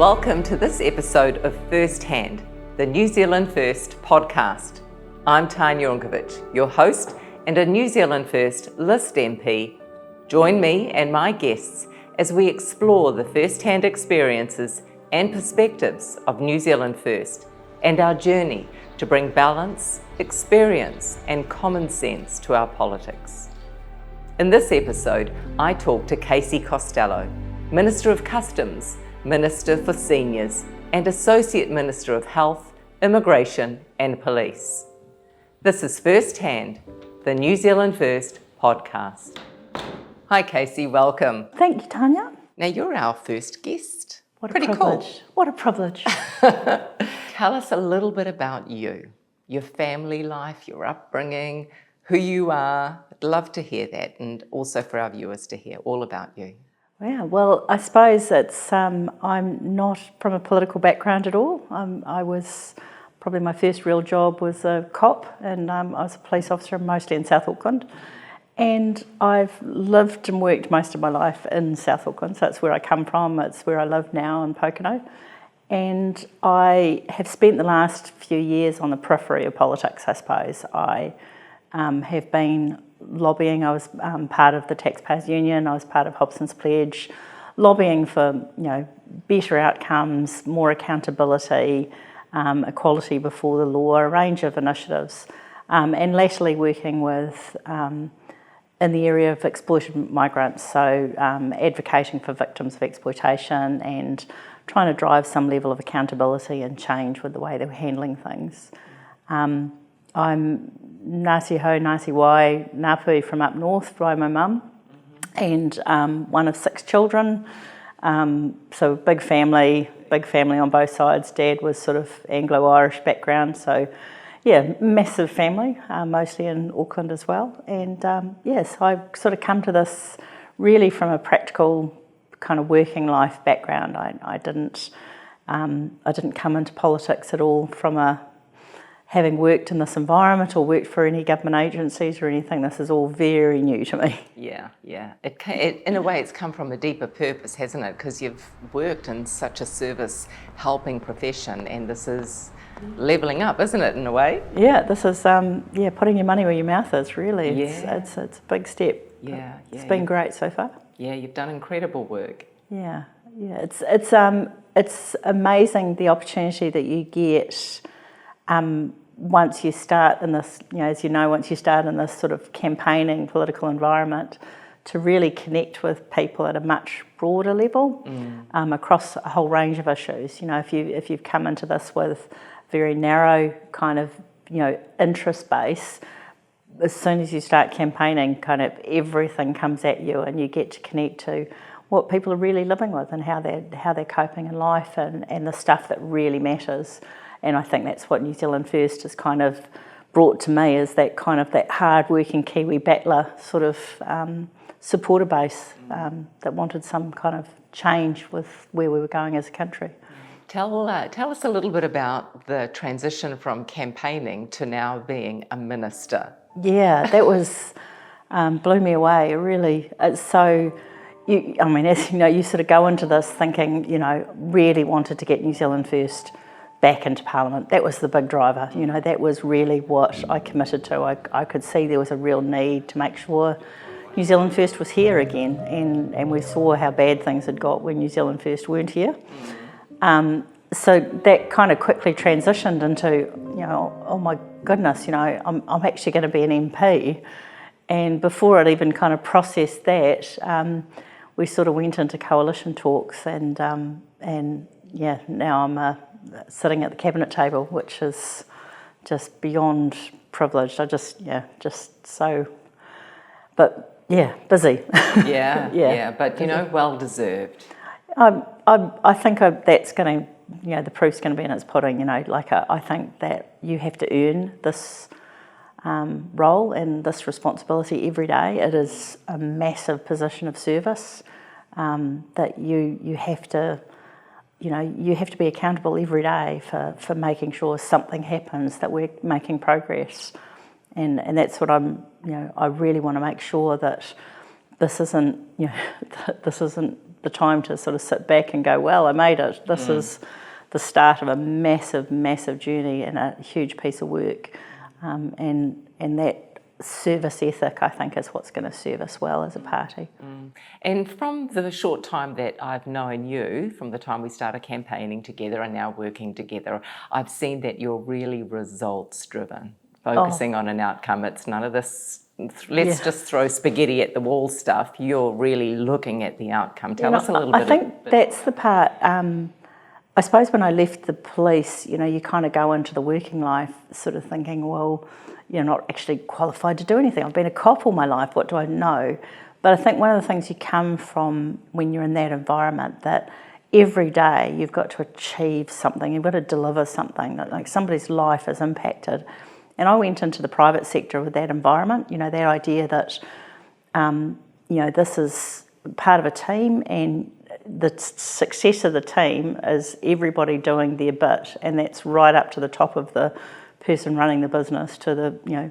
Welcome to this episode of FirstHand, the New Zealand First podcast. I'm Tanya Unkovich, your host and a New Zealand First List MP. Join me and my guests as we explore the first-hand experiences and perspectives of New Zealand First and our journey to bring balance, experience and common sense to our politics. In this episode, I talk to Costello, Minister of Customs, Minister for Seniors and Associate Minister of Health, Immigration and Police. This is FirstHand, the New Zealand First podcast. Hi Casey, welcome. Thank you, Tanya. Now you're our first guest. What a Pretty privilege. cool. What a privilege. Tell us a little bit about you, your family life, your upbringing, who you are. I'd love to hear that, and also for our viewers to hear all about you. Yeah, well, I suppose it's, I'm not from a political background at all. Probably my first real job was a cop, and I was a police officer mostly in South Auckland. And I've lived and worked most of my life in South Auckland, so that's where I come from, it's where I live now in Pocono. And I have spent the last few years on the periphery of politics, I suppose. I have been lobbying. I was part of the Taxpayers Union, I was part of Hobson's Pledge, lobbying for better outcomes, more accountability, equality before the law, a range of initiatives, and latterly working with in the area of exploited migrants, so advocating for victims of exploitation and trying to drive some level of accountability and change with the way they were handling things. I'm Ngāti Hau, Ngāti Wai, Ngāpui from up north by my mum, and one of 6 children, so big family on both sides. Dad was sort of Anglo-Irish background, so yeah, massive family, mostly in Auckland as well. And yes, I sort of come to this really from a practical kind of working life background. I didn't come into politics at all from having worked in this environment or worked for any government agencies or anything. This is all very new to me. Yeah. In a way, it's come from a deeper purpose, hasn't it? Because you've worked in such a service helping profession, and this is levelling up, isn't it, in a way? Yeah, this is putting your money where your mouth is, really. It's a big step. Yeah. It's been great so far. Yeah, you've done incredible work. Yeah. It's amazing the opportunity that you get once you start in this, once you start in this sort of campaigning political environment, to really connect with people at a much broader level across a whole range of issues. If you've come into this with very narrow kind of interest base, as soon as you start campaigning, kind of everything comes at you, and you get to connect to what people are really living with and how they're coping in life and the stuff that really matters. And I think that's what New Zealand First has kind of brought to me, is that kind of that hard-working Kiwi battler sort of supporter base that wanted some kind of change with where we were going as a country. Tell us a little bit about the transition from campaigning to now being a minister. Yeah, that was blew me away. Really, so. As you know, you sort of go into this thinking, really wanted to get New Zealand First back into Parliament. That was the big driver. That was really what I committed to. I could see there was a real need to make sure New Zealand First was here again, and we saw how bad things had got when New Zealand First weren't here. So that kind of quickly transitioned into, oh my goodness, I'm actually going to be an MP. And before I'd even kind of processed that, we sort of went into coalition talks, and now I'm sitting at the cabinet table, which is just beyond privileged. Busy. Yeah, but well deserved. I think that's going to, the proof's going to be in its pudding. I think that you have to earn this role and this responsibility every day. It is a massive position of service that you have to, you have to be accountable every day for making sure something happens, that we're making progress, and that's what I really want to make sure that this isn't the time to sort of sit back and go, well, I made it. This is the start of a massive, massive journey and a huge piece of work. And that service ethic, I think, is what's going to serve us well as a party. And from the short time that I've known you, from the time we started campaigning together and now working together, I've seen that you're really results driven, focusing on an outcome. It's none of this, let's just throw spaghetti at the wall stuff. You're really looking at the outcome. Tell us a little bit. I think that's the part. I suppose when I left the police, you kind of go into the working life sort of thinking, well, you're not actually qualified to do anything. I've been a cop all my life. What do I know? But I think one of the things you come from when you're in that environment, that every day you've got to achieve something, you've got to deliver something, that like somebody's life is impacted. And I went into the private sector with that environment, that idea that, this is part of a team and the success of the team is everybody doing their bit, and that's right up to the top of the person running the business to the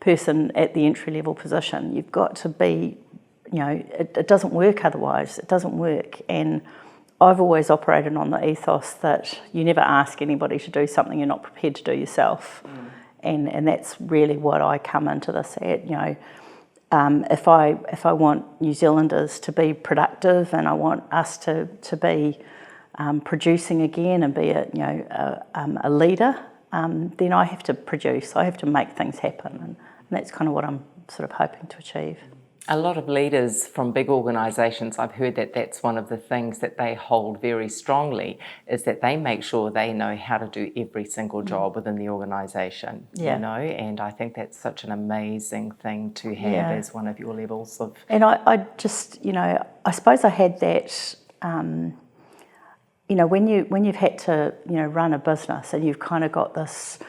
person at the entry level position. You've got to be, it doesn't work otherwise. It doesn't work. And I've always operated on the ethos that you never ask anybody to do something you're not prepared to do yourself. And that's really what I come into this at. If I want New Zealanders to be productive and I want us to be producing again and be a leader, then I have to produce. I have to make things happen, and that's kind of what I'm sort of hoping to achieve. A lot of leaders from big organisations, I've heard that that's one of the things that they hold very strongly, is that they make sure they know how to do every single job within the organisation, and I think that's such an amazing thing to have as one of your levels of... And I just, I suppose I had that, when you've had to, run a business and you've kind of got this...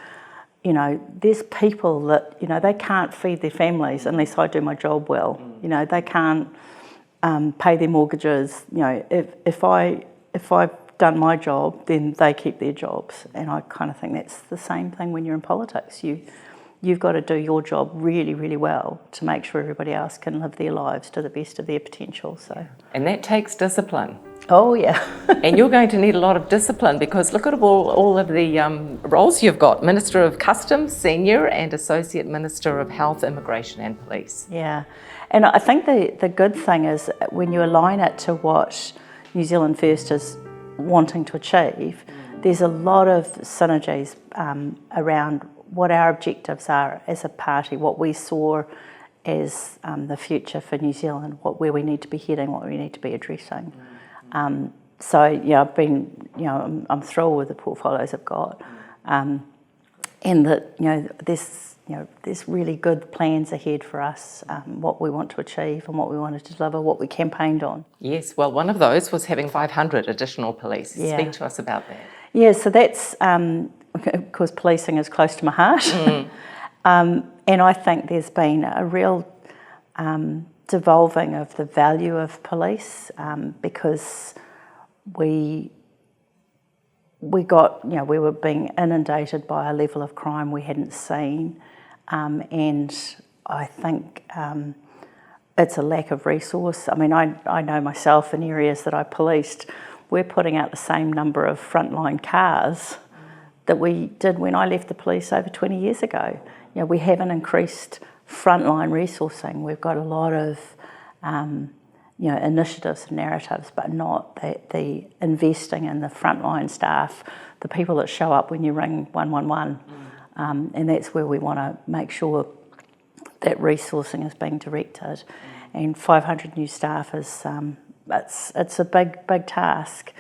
there's people that, they can't feed their families unless I do my job well. They can't pay their mortgages. If I've done my job, then they keep their jobs. And I kind of think that's the same thing when you're in politics. You've got to do your job really, really well to make sure everybody else can live their lives to the best of their potential. So. And that takes discipline. Oh, yeah. And you're going to need a lot of discipline, because look at all of the roles you've got. Minister of Customs, Senior, and Associate Minister of Health, Immigration and Police. Yeah. And I think the good thing is when you align it to what New Zealand First is wanting to achieve, there's a lot of synergies around what our objectives are as a party, what we saw as the future for New Zealand, where we need to be heading, what we need to be addressing. So I've been, I'm thrilled with the portfolios I've got, and that there's really good plans ahead for us, what we want to achieve and what we want to deliver, what we campaigned on. Yes, well, one of those was having 500 additional police. Yeah. Speak to us about that. Yeah, so that's of course policing is close to my heart, and I think there's been a real devolving of the value of police, because we were being inundated by a level of crime we hadn't seen, and I think it's a lack of resource. I mean, I know myself in areas that I policed, we're putting out the same number of frontline cars that we did when I left the police over 20 years ago. We haven't increased frontline resourcing. We've got a lot of initiatives and narratives, but not the investing in the frontline staff, the people that show up when you ring 111. And that's where we want to make sure that resourcing is being directed. And 500 new staff is it's a big task.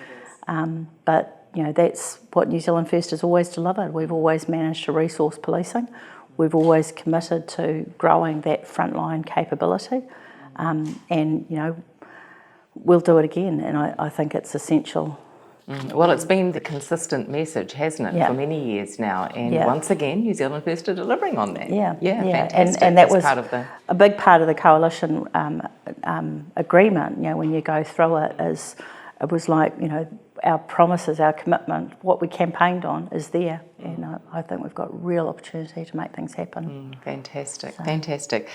But that's what New Zealand First has always delivered. We've always managed to resource policing. We've always committed to growing that frontline capability, and we'll do it again. And I think it's essential. Well, it's been the consistent message, hasn't it, for many years now. And once again, New Zealand First are delivering on that. Yeah, fantastic. And that was part of a big part of the coalition agreement. When you go through it, it was like our promises, our commitment, what we campaigned on is there, and I think we've got real opportunity to make things happen. Fantastic.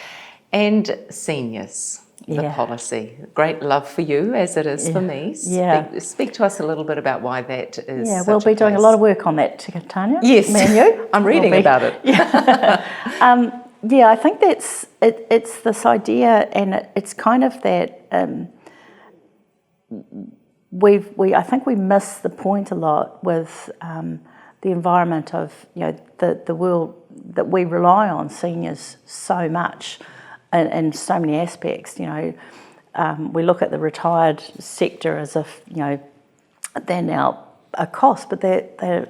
And seniors. the policy. Great love for you, as it is for me. Speak to us a little bit about why that is. Yeah, we'll be doing a lot of work on that, Tanya. Yes, me and you. I'm reading about it. I think that's it's this idea, and it's kind of that I think we miss the point a lot with the environment of the world that we rely on seniors so much. In so many aspects, we look at the retired sector as if they're now a cost, but they're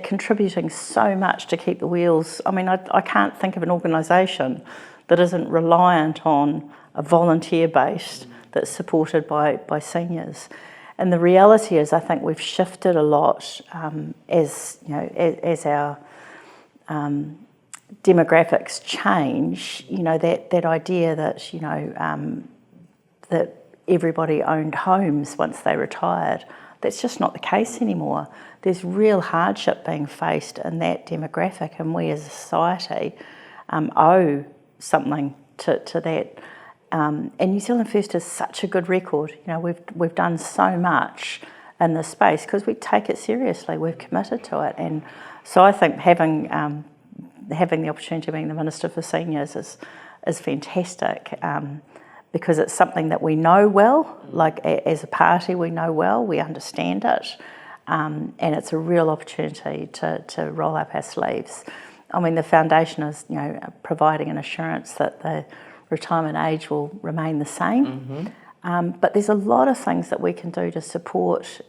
contributing so much to keep the wheels. I mean, I can't think of an organisation that isn't reliant on a volunteer base that's supported by seniors. And the reality is, I think we've shifted a lot as our demographics change, that idea that, that everybody owned homes once they retired, that's just not the case anymore. There's real hardship being faced in that demographic, and we as a society owe something to that. And New Zealand First has such a good record. We've done so much in this space because we take it seriously. We've committed to it, and so I think having the opportunity of being the Minister for Seniors is fantastic, because it's something that we know well, like as a party we know well, we understand it, and it's a real opportunity to roll up our sleeves. I mean, the foundation is providing an assurance that the retirement age will remain the same, but there's a lot of things that we can do to support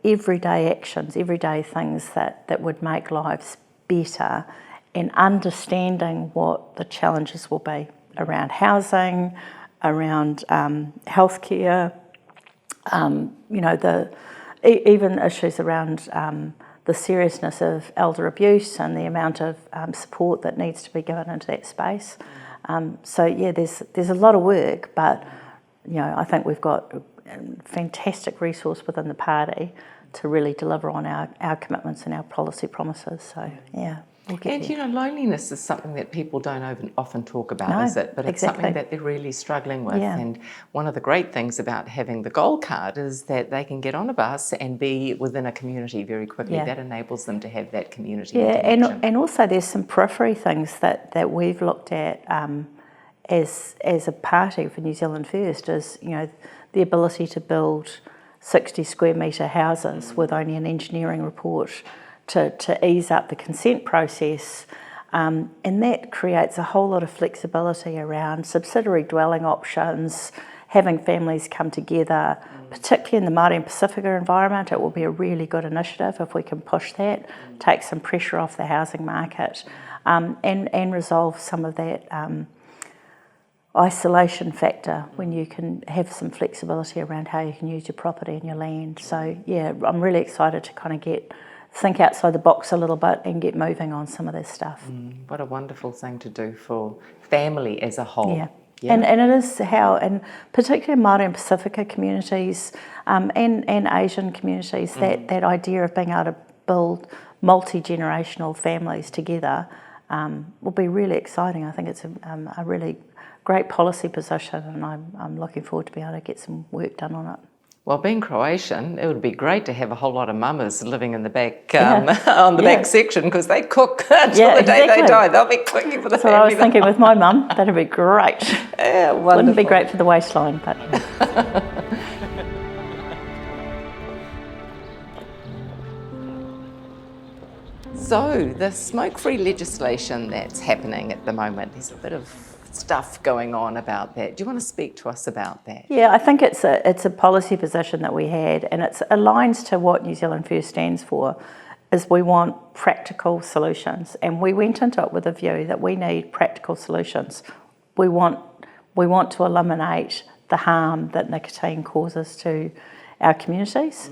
everyday actions, everyday things that would make lives better, and understanding what the challenges will be around housing, around healthcare, even issues around the seriousness of elder abuse and the amount of support that needs to be given into that space. There's a lot of work, but I think we've got a fantastic resource within the party to really deliver on our commitments and our policy promises. So, we'll get there. Loneliness is something that people don't often talk about, is it? But it's something that they're really struggling with. Yeah. And one of the great things about having the gold card is that they can get on a bus and be within a community very quickly. Yeah. That enables them to have that community connection. and also there's some periphery things that we've looked at as a party for New Zealand First, is the ability to build 60 square metre houses with only an engineering report to ease up the consent process, and that creates a whole lot of flexibility around subsidiary dwelling options, having families come together, particularly in the Māori and Pacifica environment. It will be a really good initiative if we can push that, take some pressure off the housing market, and resolve some of that isolation factor when you can have some flexibility around how you can use your property and your land. So I'm really excited to kind of think outside the box a little bit and get moving on some of this stuff. What a wonderful thing to do for family as a whole. Yeah. And it is and particularly Māori and Pacifica communities, and Asian communities, that idea of being able to build multi-generational families together will be really exciting. I think it's a really great policy position, and I'm looking forward to being able to get some work done on it. Well, being Croatian, it would be great to have a whole lot of mamas living in the back, on the back section, because they cook until the day they die. They'll be cooking for the family. That's what I was thinking with my mum. That'd be great. Yeah, wonderful. Wouldn't be great for the waistline, but... So, the smoke-free legislation that's happening at the moment, there's a bit of stuff going on about that. Do you want to speak to us about that? Yeah, I think it's a policy position that we had, and it aligns to what New Zealand First stands for, is we want practical solutions, and we went into it with a view that we need practical solutions. We want to eliminate the harm that nicotine causes to our communities,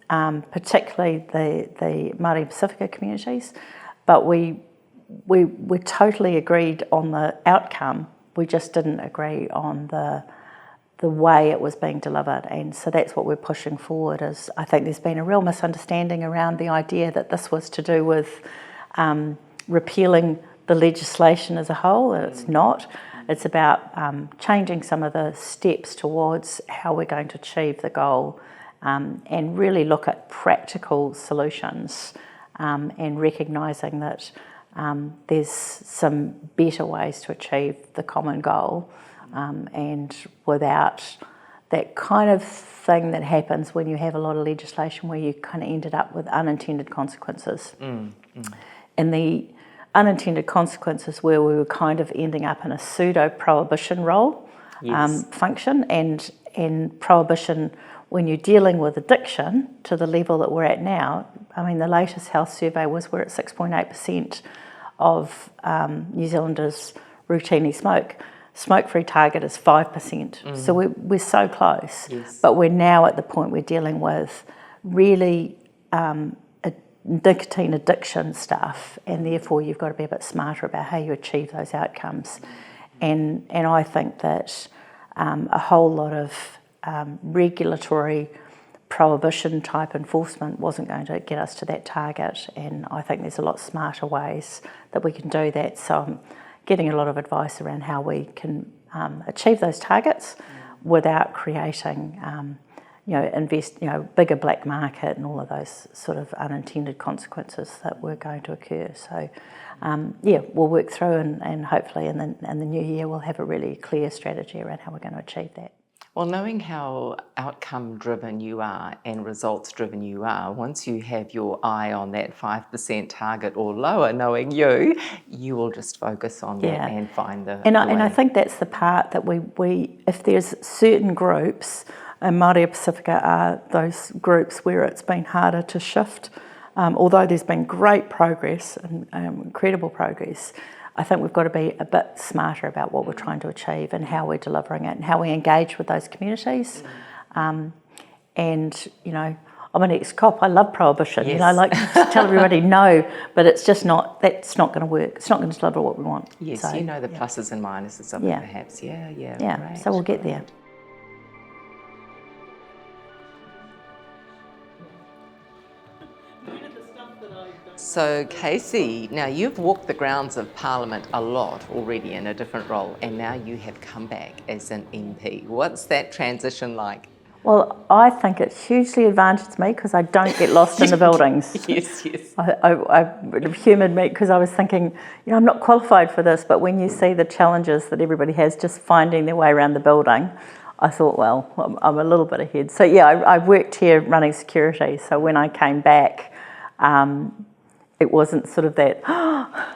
particularly the Māori and Pacifica communities, but we totally agreed on the outcome. We just didn't agree on the way it was being delivered, and so that's what we're pushing forward. Is I think there's been a real misunderstanding around the idea that this was to do with repealing the legislation as a whole, and it's not. It's about changing some of the steps towards how we're going to achieve the goal, and really look at practical solutions, and recognising that there's some better ways to achieve the common goal, and without that kind of thing that happens when you have a lot of legislation where you kind of ended up with unintended consequences. And the unintended consequences where we were kind of ending up in a pseudo-prohibition role, function, and prohibition when you're dealing with addiction to the level that we're at now. I mean, the latest health survey was we're at 6.8% of New Zealanders routinely smoke. Smoke-free target is 5%. So we're so close. But we're now at the point we're dealing with really nicotine addiction stuff, and therefore you've got to be a bit smarter about how you achieve those outcomes. And I think that a whole lot of regulatory prohibition type enforcement wasn't going to get us to that target, and I think there's a lot smarter ways that we can do that. So I'm getting a lot of advice around how we can achieve those targets without creating bigger black market and all of those sort of unintended consequences that were going to occur. So we'll work through, and hopefully in the new year we'll have a really clear strategy around how we're going to achieve that. Well, knowing how outcome-driven you are and results-driven you are, once you have your eye on that 5% target or lower, knowing you will just focus on that and find the way. And I think that's the part that we if there's certain groups, and Māori Pacifica are those groups where it's been harder to shift, although there's been great progress and incredible progress. I think we've got to be a bit smarter about what we're trying to achieve and how we're delivering it and how we engage with those communities. And, I'm an ex-cop, I love prohibition. Yes. I like to tell everybody no, but it's just that's not going to work. It's not going to deliver what we want. Yes, so, the pluses and minuses of it perhaps. Yeah, great. So we'll get there. So Casey, now you've walked the grounds of Parliament a lot already in a different role, and now you have come back as an MP. What's that transition like? Well, I think it's hugely advantaged me because I don't get lost in the buildings. Yes. It humoured me because I was thinking, I'm not qualified for this, but when you see the challenges that everybody has just finding their way around the building, I thought, well, I'm a little bit ahead. So I worked here running security, so when I came back, it wasn't sort of that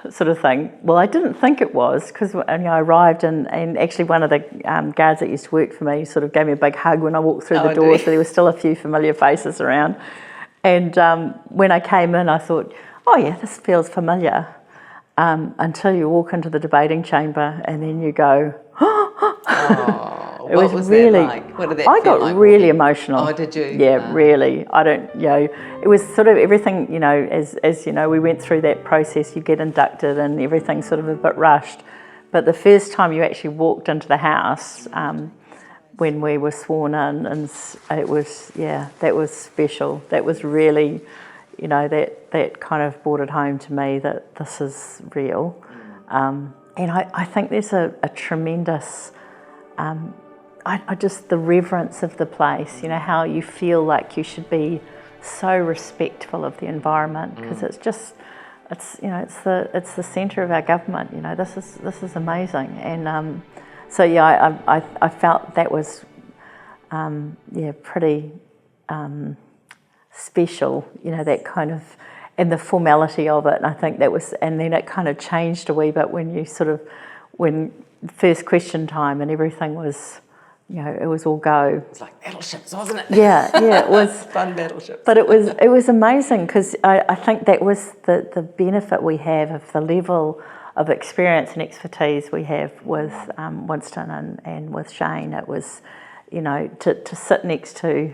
sort of thing. Well, I didn't think it was because I arrived and actually one of the guards that used to work for me sort of gave me a big hug when I walked through the door, so there were still a few familiar faces around. And when I came in, I thought, oh yeah, this feels familiar, until you walk into the debating chamber and then you go, What was really, that like? What did that I got like really emotional. Oh, did you? Yeah, really. I don't, it was sort of everything, as we went through that process, you get inducted and everything's sort of a bit rushed. But the first time you actually walked into the House, when we were sworn in, and it was, that was special. That was really, that kind of brought it home to me that this is real. And I think there's a tremendous... I just the reverence of the place, how you feel like you should be so respectful of the environment because it's the centre of our government. This is amazing, and I felt that was pretty special. That kind of and the formality of it. And I think that was, and then it kind of changed a wee bit when first question time and everything was. It was all go. It's like battleships, wasn't it? Yeah, it was fun battleships. But it was amazing because I think that was the benefit we have of the level of experience and expertise we have with Winston and with Shane. It was, to sit next to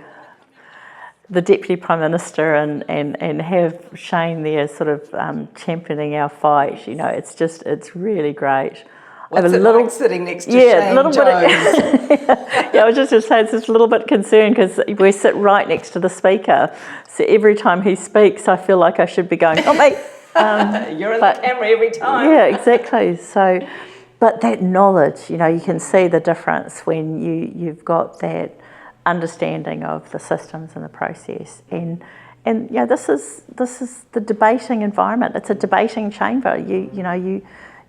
the Deputy Prime Minister and have Shane there sort of championing our fight. It's really great. What's it like sitting next to Shane Jones? I was just going to say, it's just a little bit concerned because we sit right next to the Speaker. So every time he speaks, I feel like I should be going, oh, mate. You're in the camera every time. Yeah, exactly. So, but that knowledge, you can see the difference when you've got that understanding of the systems and the process. And this is the debating environment. It's a debating chamber.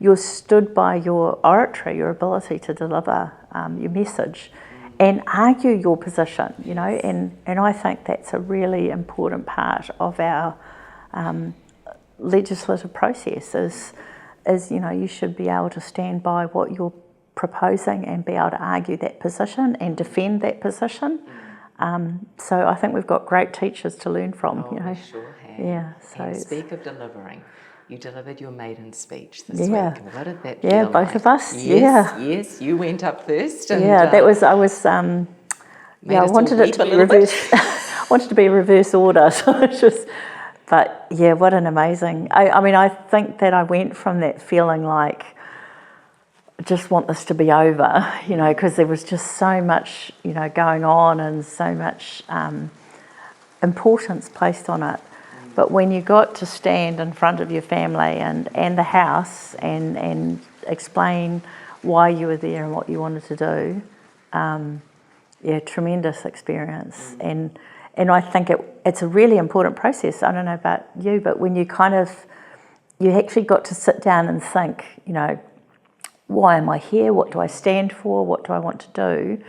You're stood by your oratory, your ability to deliver your message and argue your position, and I think that's a really important part of our legislative process is you should be able to stand by what you're proposing and be able to argue that position and defend that position. So I think we've got great teachers to learn from. We sure have. Yeah. So and speak of delivering, you delivered your maiden speech this week. What did that feel Yeah, like? both of us. Yes, you went up first. And, that was. I was. I wanted it to be reverse. wanted to be reverse order. So it's just. But yeah, what an amazing. I think that I went from that feeling like, I just want this to be over, because there was just so much, going on and so much importance placed on it. But when you got to stand in front of your family and the house and explain why you were there and what you wanted to do, tremendous experience. And I think it's a really important process. I don't know about you, but when you you actually got to sit down and think, why am I here? What do I stand for? What do I want to do?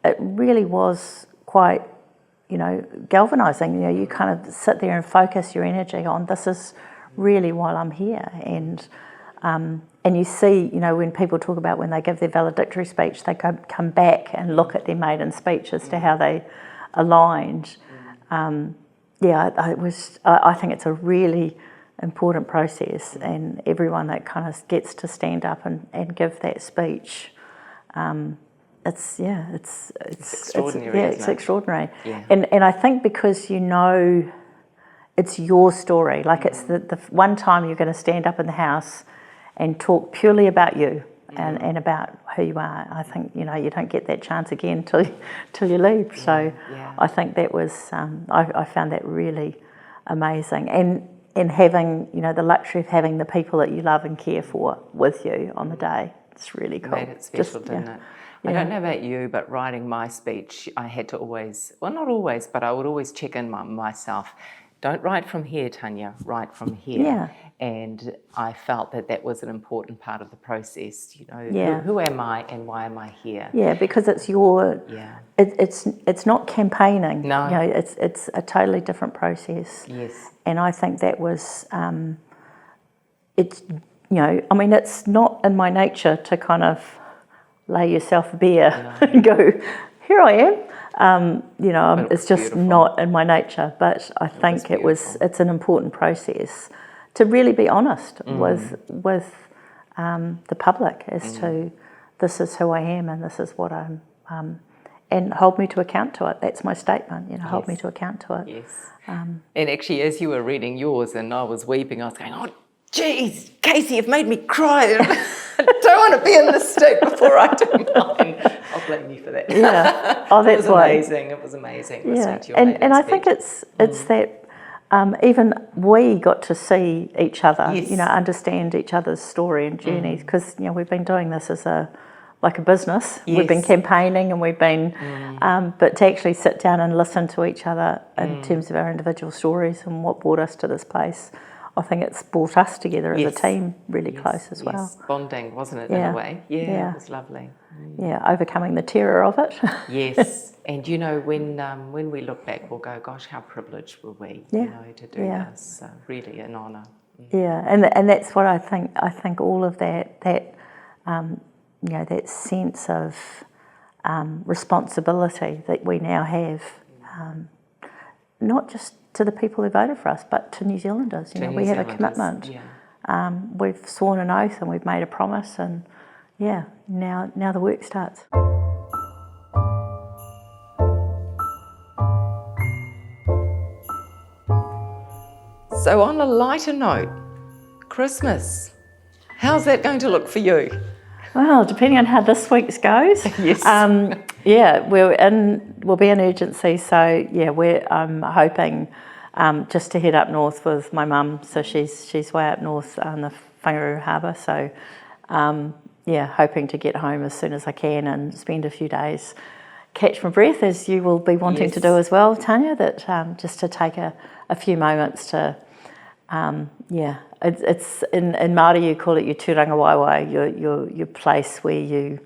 It really was quite, galvanising. You kind of sit there and focus your energy on, this is really why I'm here. And you see, when people talk about when they give their valedictory speech, they come back and look at their maiden speech as to how they aligned. I think it's a really important process, and everyone that kind of gets to stand up and give that speech, it's extraordinary. It's extraordinary. Yeah. And I think because it's your story, like it's the one time you're going to stand up in the House and talk purely about you and about who you are. I think you don't get that chance again till you leave. So I think that was I found that really amazing, and having the luxury of having the people that you love and care for with you on the day. It's really cool. Made it special, didn't it? I don't know about you, but writing my speech, I had to always, well, not always, but I would always check in myself. Don't write from here, Tanya, write from here. Yeah. And I felt that was an important part of the process, who am I and why am I here? Yeah, because it's your, it's not campaigning. No. It's a totally different process. Yes. And I think that was, it's not in my nature to kind of lay yourself bare and go, here I am. It's just beautiful. Not in my nature. But I think it's an important process to really be honest with the public as to this is who I am and this is what I'm, and hold me to account to it. That's my statement. Hold me to account to it. Yes. And actually, as you were reading yours and I was weeping, I was going, oh, geez, Casey, you've made me cry. I don't want to be in the stick before I do mine. I'll blame you for that. Yeah. Oh, that's amazing. It was amazing listening to your and I think it's that even we got to see each other, understand each other's story and journeys, because we've been doing this as a business. Yes. We've been campaigning and we've been, but to actually sit down and listen to each other in terms of our individual stories and what brought us to this place, I think it's brought us together as a team really close as well. Bonding, wasn't it, in a way? Yeah, it was lovely. Yeah, overcoming the terror of it. Yes, and when we look back, we'll go, gosh, how privileged were we, to do this. Really an honour. Yeah, and that's what I think. I think all of that that sense of responsibility that we now have, not just to the people who voted for us, but to New Zealanders. We have a commitment. Yeah. We've sworn an oath and we've made a promise, and now the work starts. So on a lighter note, Christmas, how's that going to look for you? Well, depending on how this week's goes. Yes. We'll be in urgency, so I'm hoping just to head up north with my mum. So she's way up north on the Whangaroo Harbour. So hoping to get home as soon as I can and spend a few days, catch my breath, as you will be wanting to do as well, Tanya, that just to take a few moments to, it's in Māori you call it your tūranga waiwai, your place where you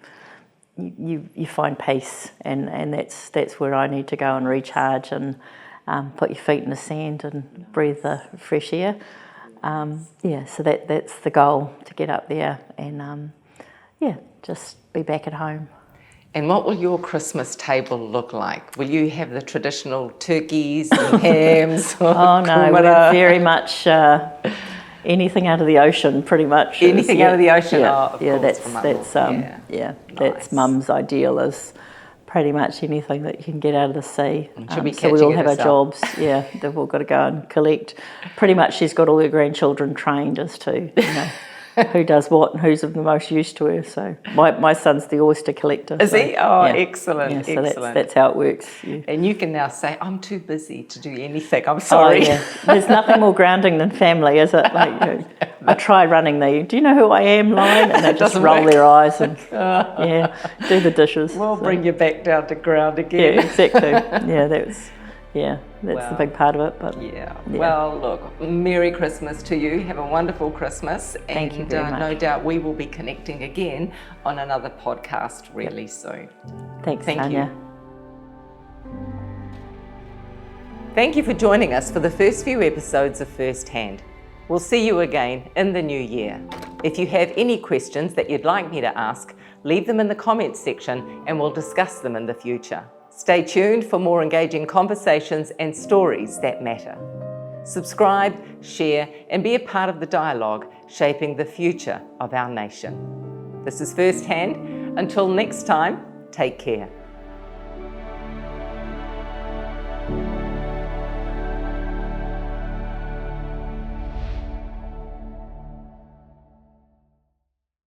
find peace, and that's where I need to go and recharge and put your feet in the sand and breathe the fresh air. So that's the goal, to get up there and just be back at home. And what will your Christmas table look like? Will you have the traditional turkeys and hams? Oh no, we're very much anything out of the ocean, pretty much. Anything out of the ocean? That's Mum's ideal, is pretty much anything that you can get out of the sea. So we all have our jobs. Yeah, they've all got to go and collect. Pretty much, she's got all her grandchildren trained as to who does what and who's of the most use to her. So my son's the oyster collector. Is he? Oh, excellent, so excellent. That's how it works. Yeah. And you can now say, I'm too busy to do anything. I'm sorry. Oh, yeah. There's nothing more grounding than family, is it? Like, I try running the "Do you know who I am?" line, and they just roll their eyes and do the dishes. We'll bring you back down to ground again. Yeah, exactly. That's the big part of it. But well, look, Merry Christmas to you. Have a wonderful Christmas. Thank you very much. No doubt we will be connecting again on another podcast really soon. Thank you. Tanya. Thank you for joining us for the first few episodes of FirstHand. We'll see you again in the new year. If you have any questions that you'd like me to ask, leave them in the comments section and we'll discuss them in the future. Stay tuned for more engaging conversations and stories that matter. Subscribe, share, and be a part of the dialogue shaping the future of our nation. This is FirstHand. Until next time, take care.